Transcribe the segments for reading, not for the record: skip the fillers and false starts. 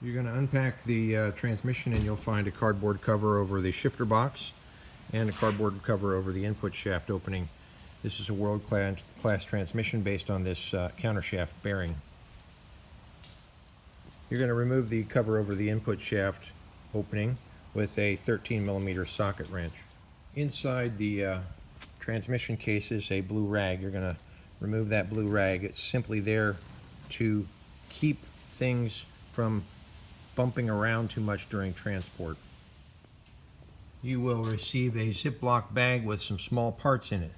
You're going to unpack the transmission and you'll find a cardboard cover over the shifter box and a cardboard cover over the input shaft opening. This is a world-class transmission based on this countershaft bearing. You're going to remove the cover over the input shaft opening with a 13mm socket wrench. Inside the transmission case is a blue rag. You're going to remove that blue rag. It's simply there to keep things from bumping around too much during transport. You will receive a Ziploc bag with some small parts in it.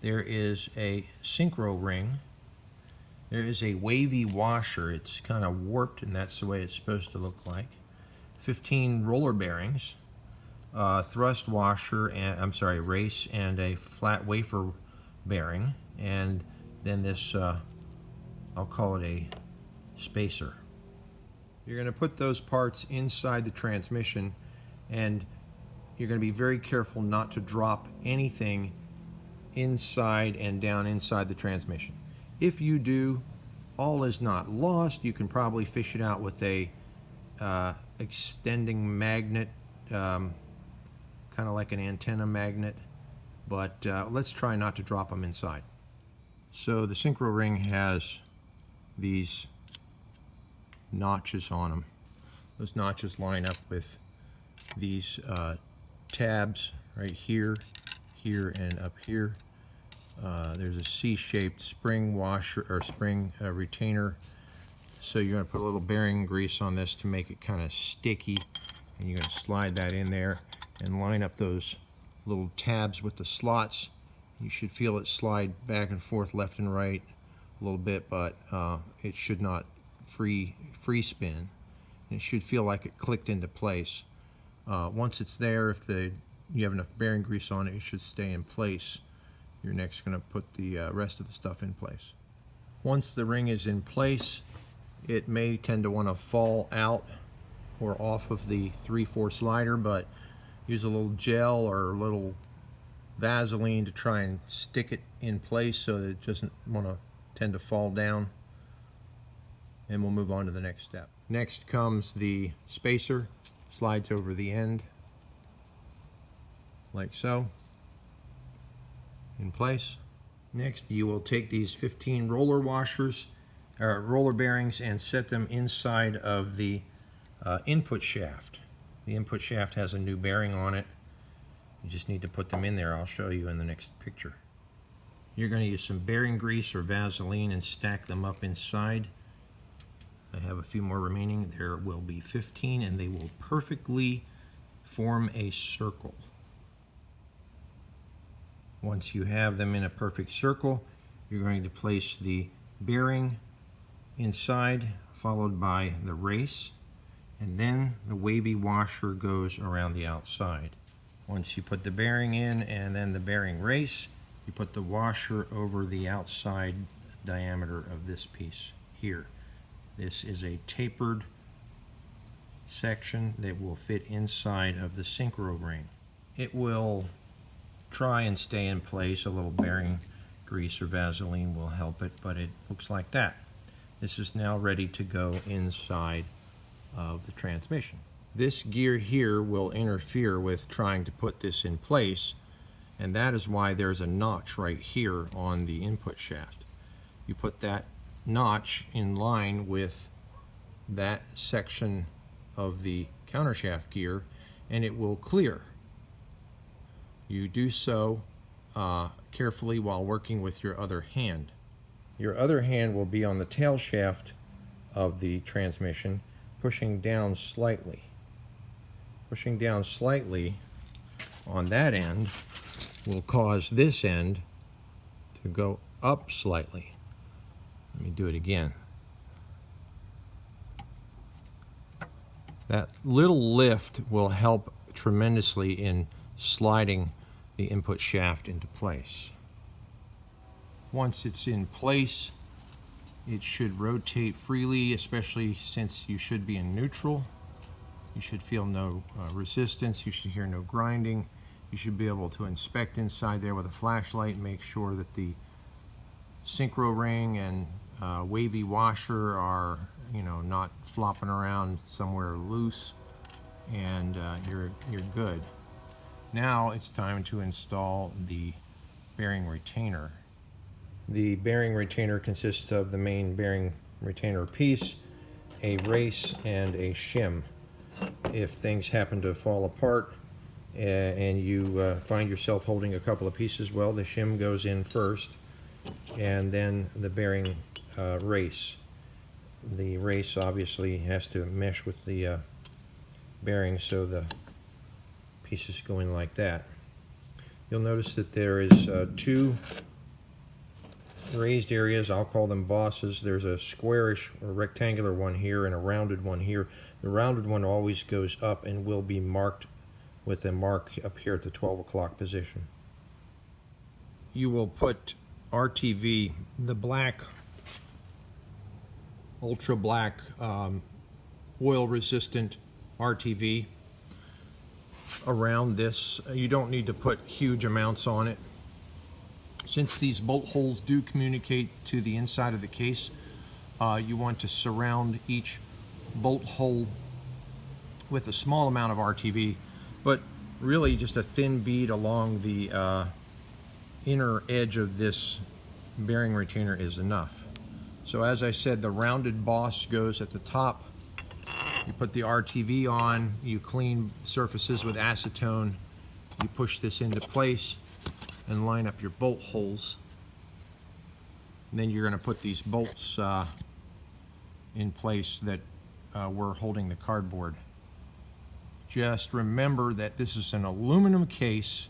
There is a synchro ring. There is a wavy washer. It's kind of warped and that's the way it's supposed to look like. 15 roller bearings, thrust washer, and race, and a flat wafer bearing, and then this, I'll call it a spacer. You're going to put those parts inside the transmission, and you're going to be very careful not to drop anything inside and down inside the transmission. If you do, all is not lost. You can probably fish it out with a extending magnet, kind of like an antenna magnet, but let's try not to drop them inside. So the synchro ring has these notches on them. Those notches line up with these tabs right here, here, and up here. There's a C-shaped spring washer or spring retainer. So you're going to put a little bearing grease on this to make it kind of sticky, and you're going to slide that in there and line up those little tabs with the slots. You should feel it slide back and forth, left and right a little bit, but it should not free spin. It should feel like it clicked into place. Once it's there, if you have enough bearing grease on it, it should stay in place. You're next going to put the rest of the stuff in place. Once the ring is in place, it may tend to want to fall out or off of the 3/4 slider, but use a little gel or a little Vaseline to try and stick it in place so that it doesn't want to tend to fall down, and we'll move on to the next step. Next comes the spacer. Slides over the end like so, in place. Next, you will take these 15 roller washers or roller bearings and set them inside of the input shaft. The input shaft has a new bearing on it. You just need to put them in there. I'll show you in the next picture. You're going to use some bearing grease or Vaseline and stack them up inside. I have a few more remaining. There will be 15, and they will perfectly form a circle. Once you have them in a perfect circle, you're going to place the bearing inside, followed by the race, and then the wavy washer goes around the outside. Once you put the bearing in and then the bearing race, you put the washer over the outside diameter of this piece here. This is a tapered section that will fit inside of the synchro ring. It will try and stay in place. A little bearing grease or Vaseline will help it, but it looks like that. This is now ready to go inside of the transmission. This gear here will interfere with trying to put this in place, and that is why there's a notch right here on the input shaft. You put that notch in line with that section of the countershaft gear and it will clear. You do so carefully while working with your other hand. Your other hand will be on the tail shaft of the transmission, pushing down slightly. Pushing down slightly on that end will cause this end to go up slightly. Let me do it again. That little lift will help tremendously in sliding the input shaft into place. Once it's in place, it should rotate freely, especially since you should be in neutral. You should feel no resistance. You should hear no grinding. You should be able to inspect inside there with a flashlight and make sure that the synchro ring and wavy washer are not flopping around somewhere loose, and you're good. Now it's time to install the bearing retainer. The bearing retainer consists of the main bearing retainer piece, a race, and a shim. If things happen to fall apart and you find yourself holding a couple of pieces, well, the shim goes in first, and then the bearing race. The race obviously has to mesh with the bearing, so the pieces go in like that. You'll notice that there is two raised areas. I'll call them bosses. There's a squarish or rectangular one here and a rounded one here. The rounded one always goes up and will be marked with a mark up here at the 12 o'clock position. You will put RTV, the black, ultra black, oil resistant RTV, around this. You don't need to put huge amounts on it. Since these bolt holes do communicate to the inside of the case, you want to surround each bolt hole with a small amount of RTV, but really just a thin bead along the inner edge of this bearing retainer is enough. So as I said, the rounded boss goes at the top. You put the RTV on, you clean surfaces with acetone, you push this into place and line up your bolt holes. And then you're going to put these bolts in place that were holding the cardboard. Just remember that this is an aluminum case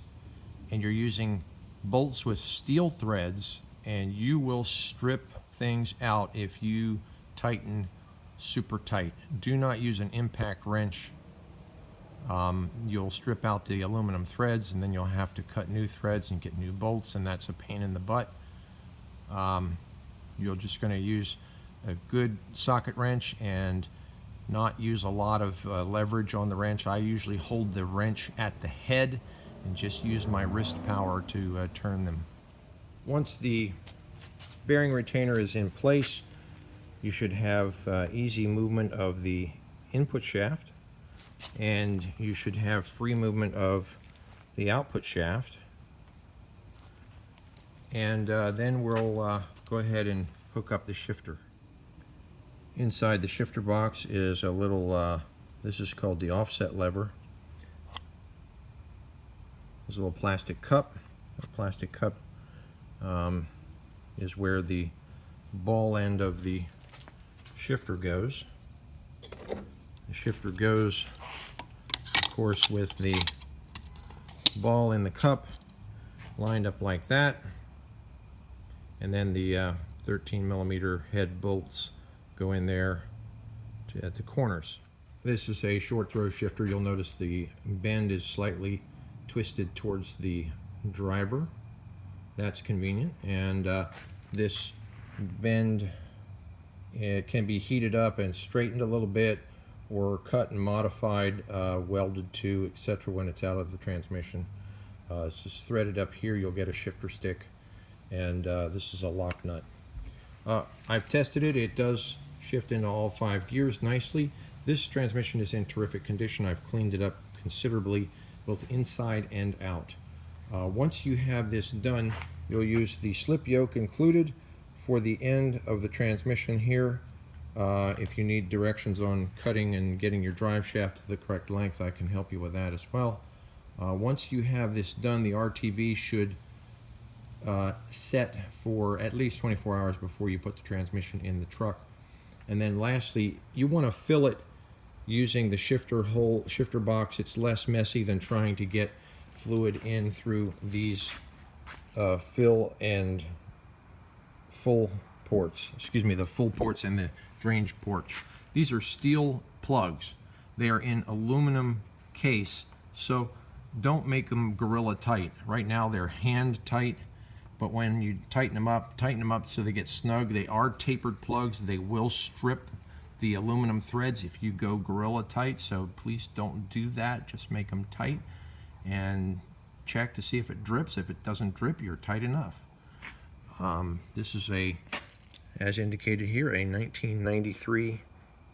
and you're using bolts with steel threads, and you will strip things out if you tighten super tight. Do not use an impact wrench. You'll strip out the aluminum threads, and then you'll have to cut new threads and get new bolts, and that's a pain in the butt. You're just going to use a good socket wrench and not use a lot of leverage on the wrench. I usually hold the wrench at the head and just use my wrist power to turn them. Once the bearing retainer is in place, you should have easy movement of the input shaft, and you should have free movement of the output shaft. And then we'll go ahead and hook up the shifter. Inside the shifter box is a little, this is called the offset lever. There's a little plastic cup. The plastic cup is where the ball end of the shifter goes. The shifter goes, of course, with the ball in the cup lined up like that, and then the 13mm head bolts go in there at the corners. This is a short throw shifter. You'll notice the bend is slightly twisted towards the driver. That's convenient, and this bend, it can be heated up and straightened a little bit, or cut and modified, welded to, etc. when it's out of the transmission. It's just threaded up here. You'll get a shifter stick, and this is a lock nut. I've tested it. It does shift into all 5 gears nicely. This transmission is in terrific condition. I've cleaned it up considerably, both inside and out. Once you have this done, you'll use the slip yoke included for the end of the transmission here. If you need directions on cutting and getting your drive shaft to the correct length, I can help you with that as well. Once you have this done, the RTV should set for at least 24 hours before you put the transmission in the truck. And then lastly, you want to fill it using the shifter box. It's less messy than trying to get fluid in through these fill and full ports. Excuse me, the full ports and the drainage ports. These are steel plugs. They are in aluminum case, so don't make them Gorilla tight. Right now they're hand tight, but when you tighten them up so they get snug. They are tapered plugs. They will strip the aluminum threads if you go Gorilla tight, so please don't do that. Just make them tight and check to see if it drips. If it doesn't drip, you're tight enough. This is a, as indicated here, a 1993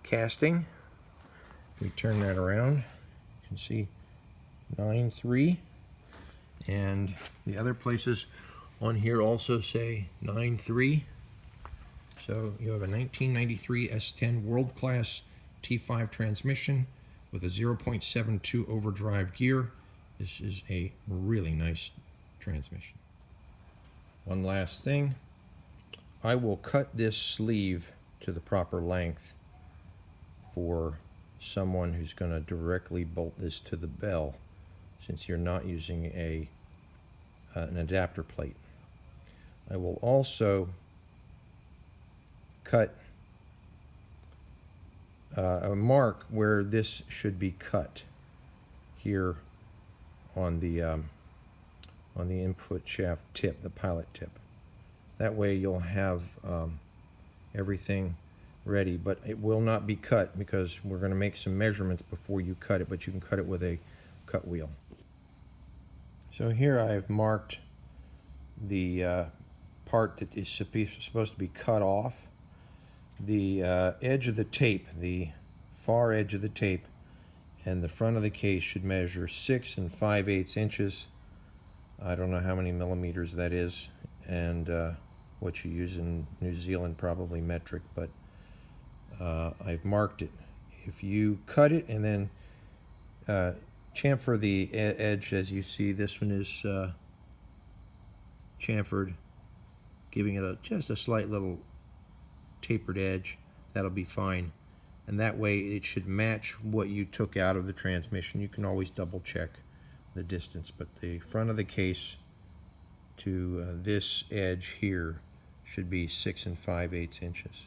casting. We turn that around, you can see 9.3, and the other places on here also say 9.3. So you have a 1993 S10 World Class T5 transmission with a 0.72 overdrive gear. This is a really nice transmission. One last thing, I will cut this sleeve to the proper length for someone who's going to directly bolt this to the bell, since you're not using an adapter plate. I will also cut a mark where this should be cut here on the input shaft tip, the pilot tip. That way you'll have everything ready, but it will not be cut because we're going to make some measurements before you cut it, but you can cut it with a cut wheel. So here I've marked the part that is supposed to be cut off. The edge of the tape, the far edge of the tape, and the front of the case should measure 6 5/8 inches. I don't know how many millimeters that is, and what you use in New Zealand, probably metric, but I've marked it. If you cut it and then chamfer the edge, as you see, this one is chamfered, giving it just a slight little tapered edge, that'll be fine. And that way it should match what you took out of the transmission. You can always double check the distance, but the front of the case to this edge here should be 6 5/8 inches.